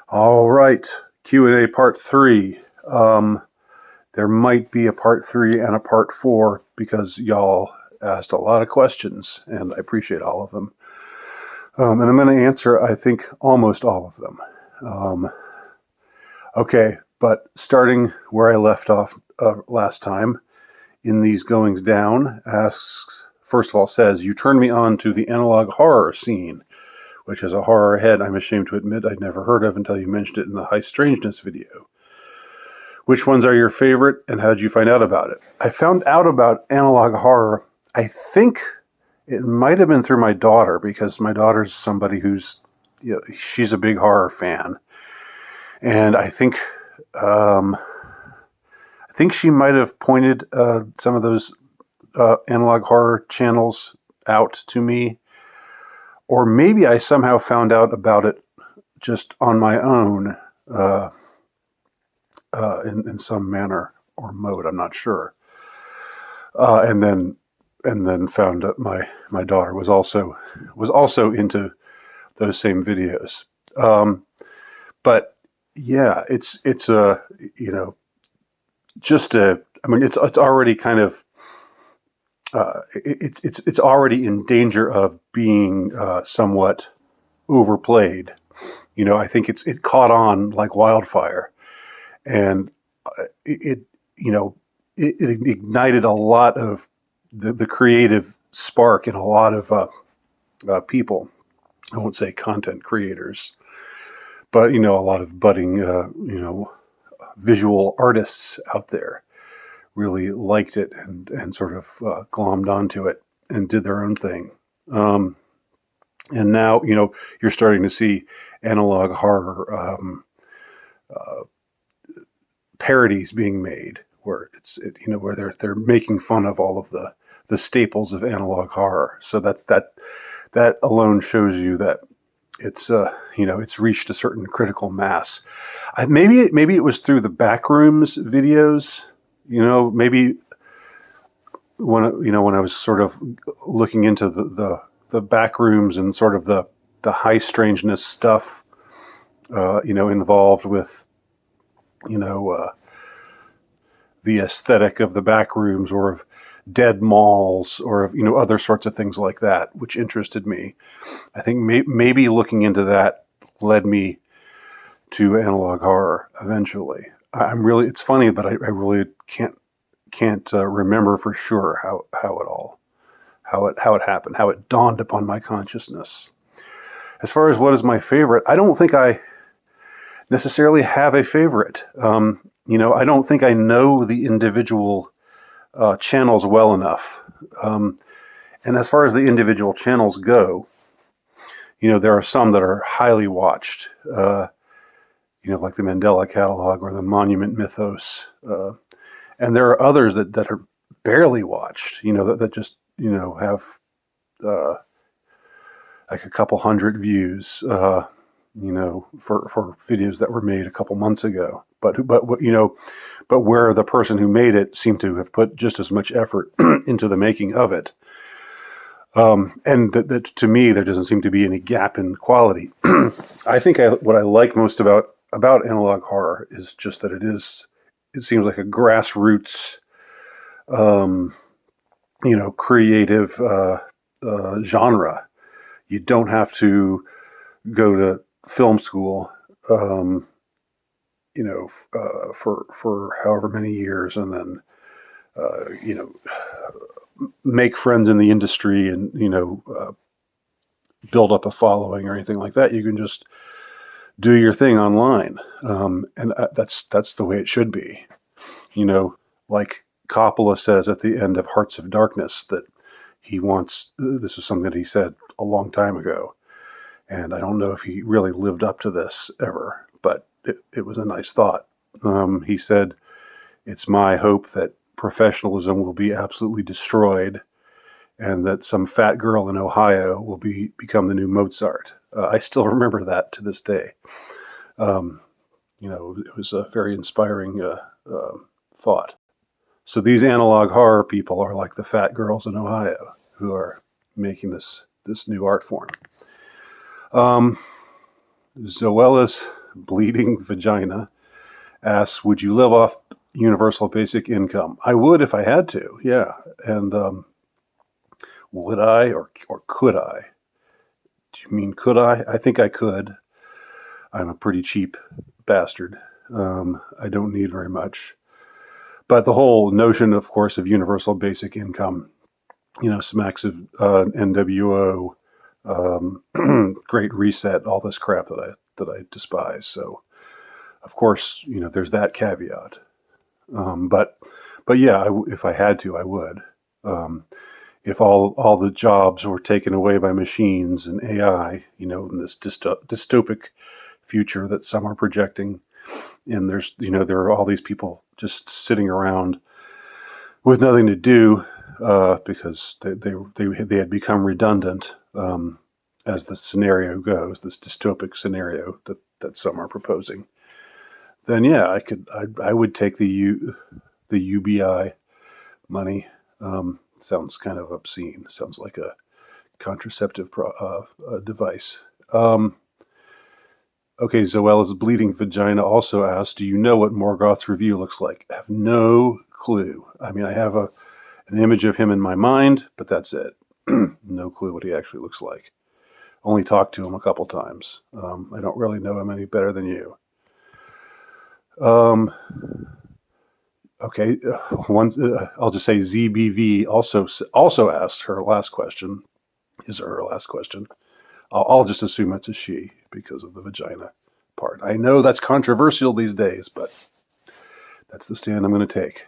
All right, Q&A part 3. There might be a part 3 and a part 4 because y'all asked a lot of questions, and I appreciate all of them. And I'm going to answer, I think, almost all of them. Okay, but starting where I left off last time, in these goings down, asks, first of all, says, you turned me on to the analog horror scene, which is a horror head I'm ashamed to admit I'd never heard of until you mentioned it in the High Strangeness video. Which ones are your favorite, and how did you find out about it? I found out about analog horror, I think it might have been through my daughter, because my daughter's somebody who's, she's a big horror fan. And I think she might have pointed some of those analog horror channels out to me. Or maybe I somehow found out about it just on my own in some manner or mode. I'm not sure. And then found that my daughter was also into those same videos. But yeah, it's it's already kind of it's already in danger of being somewhat overplayed. I think it caught on like wildfire, and it ignited a lot of the creative spark in a lot of people. I won't say content creators, but a lot of budding visual artists out there really liked it and sort of glommed onto it and did their own thing. And now, you're starting to see analog horror parodies being made, where where they're making fun of all of the staples of analog horror. So that alone shows you that it's it's reached a certain critical mass. Maybe it was through the Backrooms videos. Maybe when I was sort of looking into the Backrooms and sort of the high strangeness stuff, involved with the aesthetic of the Backrooms or of dead malls or of other sorts of things like that, which interested me. I think maybe looking into that led me to analog horror eventually. It's funny, but I really can't remember for sure how it happened, how it dawned upon my consciousness. As far as what is my favorite, I don't think I necessarily have a favorite. I don't think I know the individual channels well enough. And as far as the individual channels go, there are some that are highly watched, like the Mandela Catalog or the Monument Mythos. And there are others that are barely watched, that just, have like a couple hundred views, for videos that were made a couple months ago. But where the person who made it seemed to have put just as much effort into the making of it. And that to me, there doesn't seem to be any gap in quality. I think what I like most about analog horror is just that it seems like a grassroots, creative genre. You don't have to go to film school, for however many years, and then, make friends in the industry and, build up a following or anything like that. You can just do your thing online. And that's the way it should be. Like Coppola says at the end of Hearts of Darkness, that this is something that he said a long time ago. And I don't know if he really lived up to this ever, but it was a nice thought. He said, it's my hope that professionalism will be absolutely destroyed and that some fat girl in Ohio will become the new Mozart. I still remember that to this day. It was a very inspiring thought. So these analog horror people are like the fat girls in Ohio who are making this new art form. Zoella's Bleeding Vagina asks, would you live off universal basic income? I would if I had to, yeah. And would I or could I? Do you mean could I? I think I could. I'm a pretty cheap bastard. I don't need very much. But the whole notion, of course, of universal basic income, smacks of NWO, Great Reset, all this crap that I despise. So, of course, there's that caveat. But yeah, if I had to, I would. If all the jobs were taken away by machines and AI, in this dystopic future that some are projecting, and there are all these people just sitting around with nothing to do because they had become redundant, as the scenario goes, this dystopic scenario that some are proposing. Then yeah, I would take the UBI money. Sounds kind of obscene. Sounds like a contraceptive device. Okay, Zoella's Bleeding Vagina also asked, do you know what Morgoth's review looks like? I have no clue. I mean, I have an image of him in my mind, but that's it. No clue what he actually looks like. Only talked to him a couple times. I don't really know him any better than you. Okay, I'll just say ZBV also asked her last question. His or her last question. I'll just assume it's a she because of the vagina part. I know that's controversial these days, but that's the stand I'm going to take.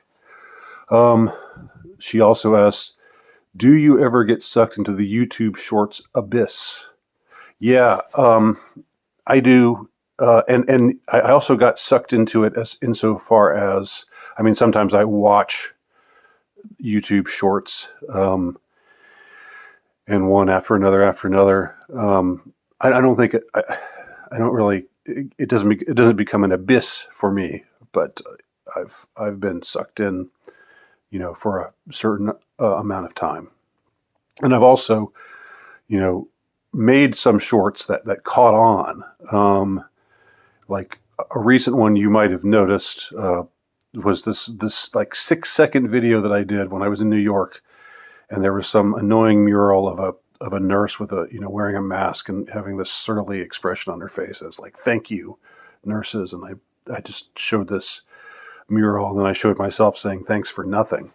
She also asks, do you ever get sucked into the YouTube Shorts abyss? Yeah, I do. And I also got sucked into it insofar as, I mean, sometimes I watch YouTube Shorts, and one after another. I don't think I don't really. It doesn't become an abyss for me, but I've been sucked in, for a certain amount of time, and I've also, made some shorts that caught on. Like a recent one you might have noticed was this like 6-second video that I did when I was in New York, and there was some annoying mural of a nurse with wearing a mask and having this surly expression on her face as like, thank you, nurses. And I just showed this mural, and then I showed myself saying thanks for nothing.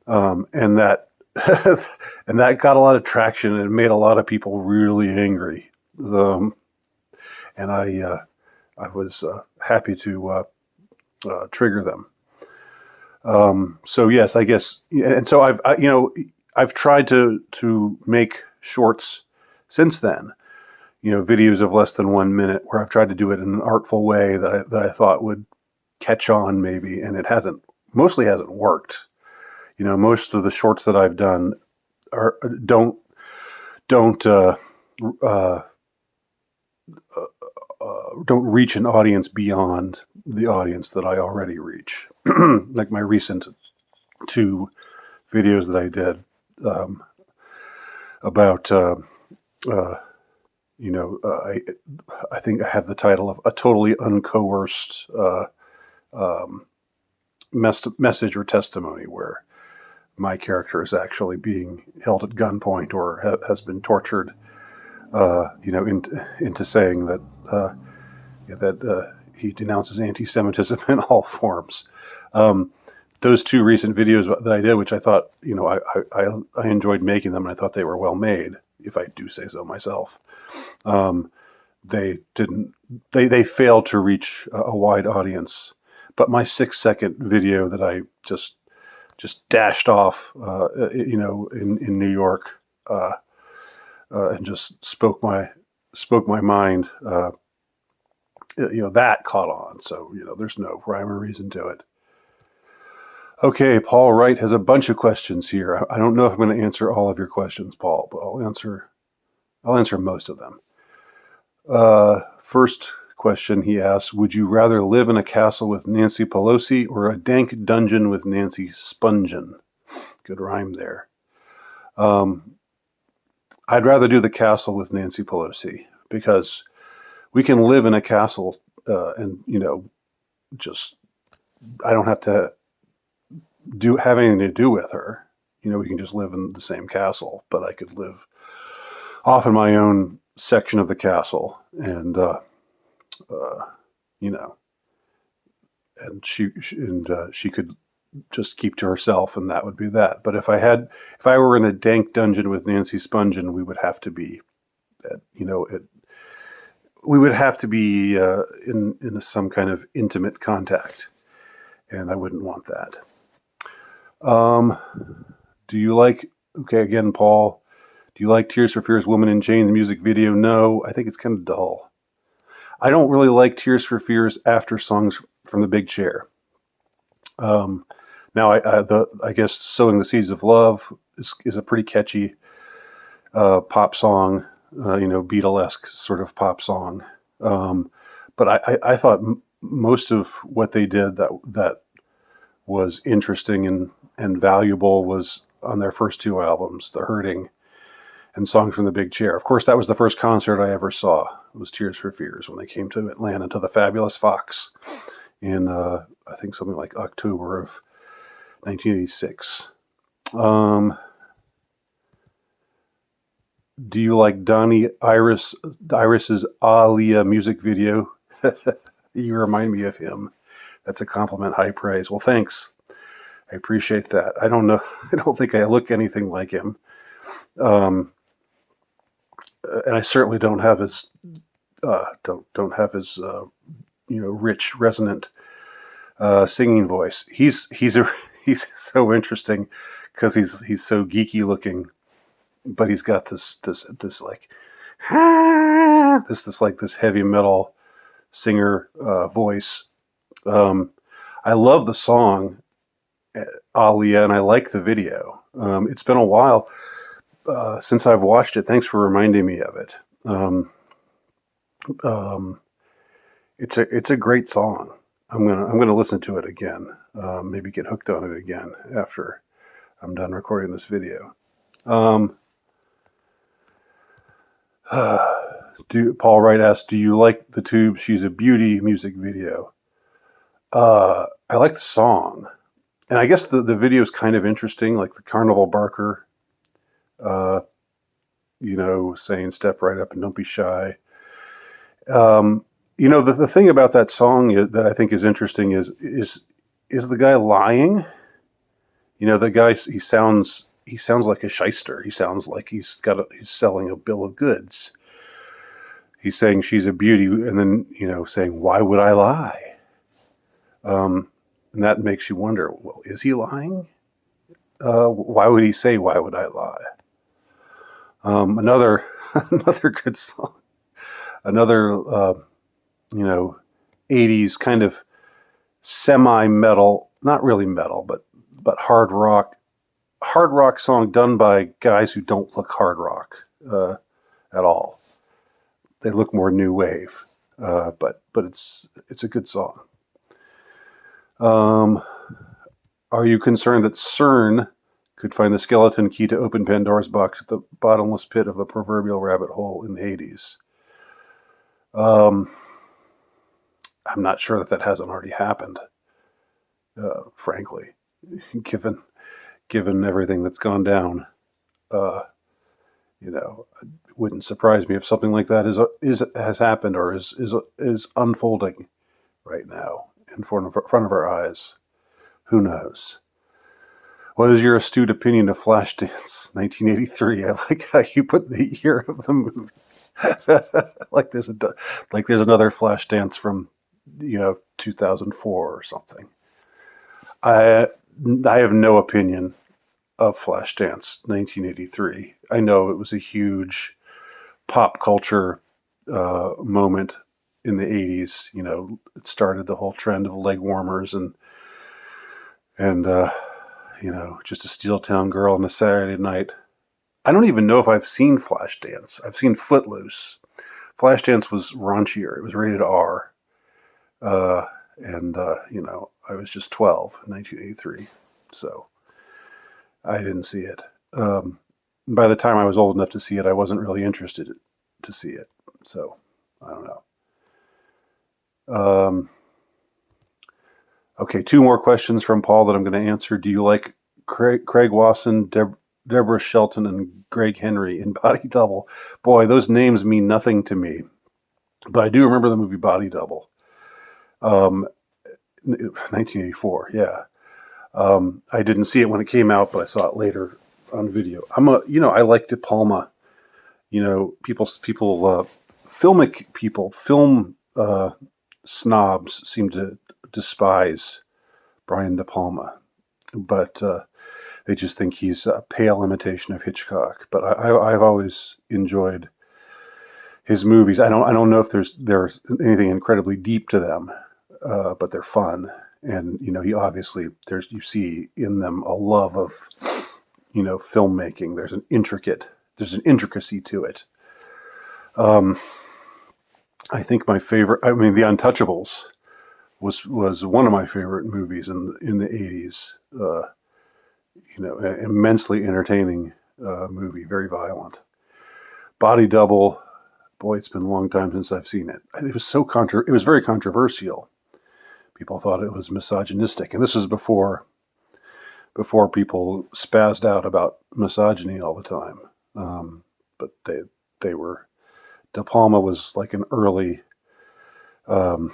And that and that got a lot of traction, and it made a lot of people really angry. And I was happy to trigger them. So yes, I guess, and so I've tried to make shorts since then, videos of less than 1 minute, where I've tried to do it in an artful way that I thought would catch on maybe, and it mostly hasn't worked. Most of the shorts that I've done don't reach an audience beyond the audience that I already reach. Like my recent 2 videos that I did about, I think I have the title of A Totally Uncoerced Message or Testimony, where my character is actually being held at gunpoint or has been tortured, into saying that he denounces anti-Semitism in all forms. Those 2 recent videos that I did, which I thought, I enjoyed making them, and I thought they were well made, if I do say so myself. They failed to reach a wide audience. But my 6-second video that I just dashed off, in New York, and just spoke my mind, that caught on. So, there's no rhyme or reason to it. Okay, Paul Wright has a bunch of questions here. I don't know if I'm going to answer all of your questions, Paul, but I'll answer most of them. First question he asks, would you rather live in a castle with Nancy Pelosi or a dank dungeon with Nancy Spungen? Good rhyme there. I'd rather do the castle with Nancy Pelosi, because we can live in a castle and just I don't have to have anything to do with her. We can just live in the same castle, but I could live off in my own section of the castle, and uh, you know, and she could just keep to herself, and that would be that. But if I were in a dank dungeon with Nancy Spungen, we would have to be, we would have to be in some kind of intimate contact, and I wouldn't want that. Do you like? Okay, again, Paul. Do you like Tears for Fears' "Woman in Chains" music video? No, I think it's kind of dull. I don't really like Tears for Fears after songs from The Big Chair. Now, I guess "Sowing the Seeds of Love" is a pretty catchy pop song, Beatlesque sort of pop song. But I thought most of what they did that was interesting and valuable was on their first two albums, "The Hurting" and "Songs from the Big Chair." Of course, that was the first concert I ever saw. It was Tears for Fears when they came to Atlanta to the Fabulous Fox in I think something like October of 1986. Do you like Donnie Iris's Aaliyah music video? You remind me of him. That's a compliment, high praise. Well, thanks. I appreciate that. I don't know. I don't think I look anything like him. And I certainly don't have his don't have his rich, resonant singing voice. He's so interesting because he's so geeky looking, but he's got this like this heavy metal singer voice. I love the song Aaliyah, and I like the video. It's been a while since I've watched it. Thanks for reminding me of it. It's a great song. I'm gonna listen to it again. Maybe get hooked on it again after I'm done recording this video. Paul Wright asks, "Do you like the Tube She's a Beauty" music video? I like the song, and I guess the video is kind of interesting, like the carnival barker, saying "Step right up and don't be shy." The thing about that song that I think is interesting is the guy lying? The guy, he sounds like a shyster. He sounds like he's selling a bill of goods. He's saying she's a beauty, and then saying, "Why would I lie?" And that makes you wonder, well, is he lying? Why would he say, "Why would I lie"? Another another good song. Another 80s kind of semi-metal, not really metal, but hard rock song done by guys who don't look hard rock at all. They look more new wave, but it's a good song. Are you concerned that CERN could find the skeleton key to open Pandora's box at the bottomless pit of the proverbial rabbit hole in Hades? I'm not sure that hasn't already happened, frankly, given everything that's gone down. It wouldn't surprise me if something like that has happened or is unfolding right now in front of our eyes. Who knows? What is your astute opinion of Flashdance 1983? I like how you put the year of the movie. like there's another Flashdance from 2004 or something. I have no opinion of Flashdance 1983. I know it was a huge pop culture moment in the 80s. It started the whole trend of leg warmers and just a Steel Town Girl on a Saturday night. I don't even know if I've seen Flashdance. I've seen Footloose. Flashdance was raunchier. It was rated R. I was just 12 in 1983. So I didn't see it. By the time I was old enough to see it, I wasn't really interested to see it. So I don't Um, okay, two more questions from Paul that I'm going to answer. Do you like Craig Wasson, Deborah Shelton, and Greg Henry in Body Double? Boy, those names mean nothing to me, but I do remember the movie Body Double. 1984, yeah. I didn't see it when it came out, but I saw it later on video. I like DePalma. Film snobs seem to despise Brian De Palma, but they just think he's a pale imitation of Hitchcock. But I've always enjoyed his movies. I don't know if there's anything incredibly deep to them, but they're fun. And he obviously you see in them a love of filmmaking. There's an intricacy to it. I think my favorite. I mean, The Untouchables was one of my favorite movies in the 80s. An immensely entertaining movie, very violent. Body Double. Boy, it's been a long time since I've seen it. It was it was very controversial. People thought it was misogynistic, and this is before people spazzed out about misogyny all the time. But they were. De Palma was like an early. Uh,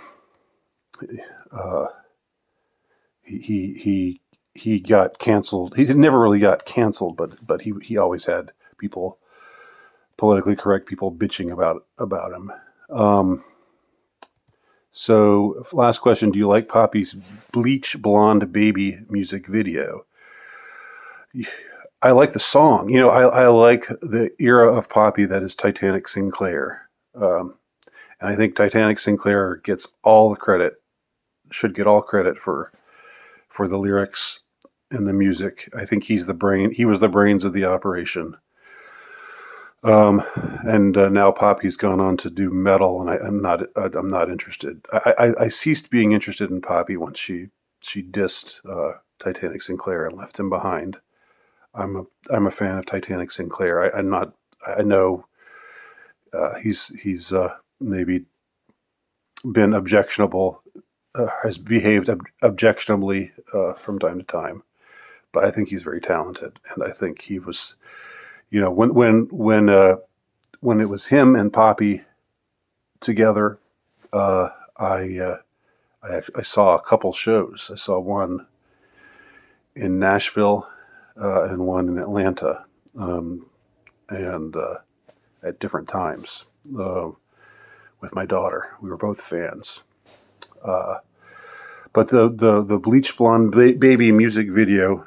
he got canceled. He never really got canceled, but he always had people, politically correct people, bitching about him. So last question: do you like Poppy's Bleach Blonde Baby music video? I like the song. I like the era of Poppy that is Titanic Sinclair. And I think Titanic Sinclair should get all credit for the lyrics and the music. I think he was the brains of the operation. And now Poppy's gone on to do metal, and I'm not interested. I ceased being interested in Poppy once she dissed Titanic Sinclair and left him behind. I'm a fan of Titanic Sinclair. I know he's maybe been objectionable, has behaved objectionably from time to time, but I think he's very talented, and I think he was, when it was him and Poppy together, I saw a couple shows. I saw one in Nashville and one in Atlanta, and at different times with my daughter. We were both fans. But the Bleach Blonde Baby music video,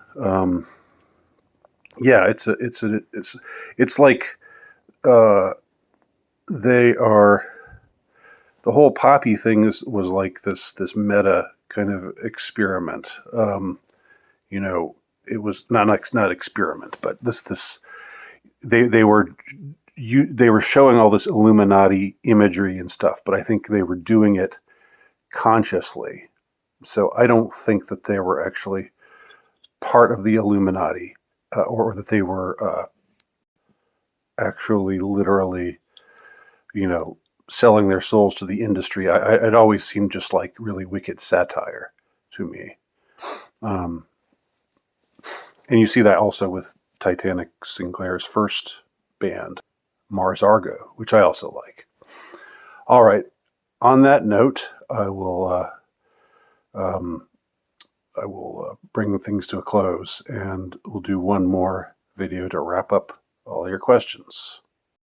yeah, it's like they are. The whole Poppy thing was like this meta kind of experiment. It was not experiment, but this they were showing all this Illuminati imagery and stuff, but I think they were doing it consciously. So I don't think that they were actually part of the Illuminati, or that they were actually literally, selling their souls to the industry. It always seemed just like really wicked satire to me. And you see that also with Titanic Sinclair's first band, Mars Argo, which I also like. All right. On that note, I will bring things to a close, and we'll do one more video to wrap up all your questions.